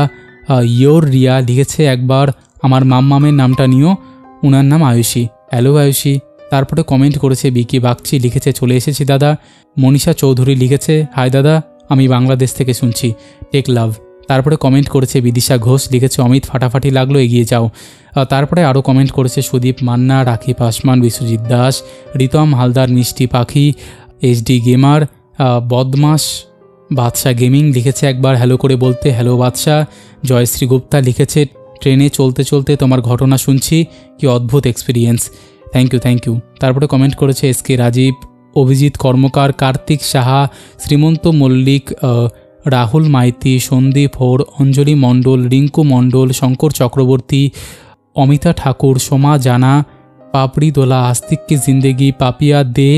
ইয়োর রিয়া লিখেছে একবার আমার মাম্মামের নামটা নিও, ওনার নাম আয়ুষী। হ্যালো আয়ুষী। তারপরে কমেন্ট করেছে বিকি বাগচি, লিখেছে চলে এসেছি দাদা। মনীষা চৌধুরী লিখেছে হাই দাদা, আমি বাংলাদেশ থেকে শুনছি, টেক লাভ। তারপরে কমেন্ট করেছে বিদিশা ঘোষ, লিখেছে অমিত ফাটাফাটি লাগলো, এগিয়ে যাও। তারপরে আরও কমেন্ট করেছে সুদীপ মান্না, রাখি পাসমান, বিশ্বজিৎ দাস, রিতম হালদার, মিষ্টি পাখি, এইচডি গেমার, বদমাস, বাদশাহ গেমিং লিখেছে একবার হ্যালো করে বলতে, হ্যালো বাদশাহ। জয়শ্রী গুপ্তা লিখেছে ট্রেনে চলতে চলতে তোমার ঘটনা শুনছি, কি অদ্ভুত এক্সপিরিয়েন্স, থ্যাংক ইউ। তারপরে কমেন্ট করেছে এসকে রাজীব, অভিজিৎ কর্মকার, কার্তিক সাহা, শ্রীমন্ত মল্লিক, রাহুল মাইতি, সন্দীপ হোর, অঞ্জলি মণ্ডল, রিঙ্কু মণ্ডল, শঙ্কর চক্রবর্তী, অমিতা ঠাকুর, সোমা জানা, পাপড়ি দোলা, আস্তিক কি জিন্দেগি, পাপিয়া দে,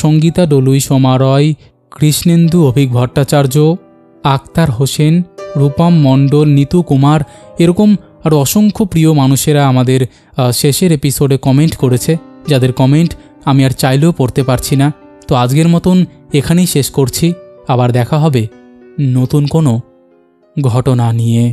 সঙ্গীতা ডলুই, সোমা রয়, কৃষ্ণেন্দু, অভিক ভট্টাচার্য, আক্তার হোসেন, রূপম মণ্ডল, নিতু কুমার, এরকম আর অসংখ্য প্রিয় মানুষেরা আমাদের শেষের এপিসোডে কমেন্ট করেছে, যাদের কমেন্ট আমি আর চাইলেও পড়তে পারছি না। তো আজকের মতন এখানেই শেষ করছি, আবার দেখা হবে নতুন কোনো ঘটনা নিয়ে।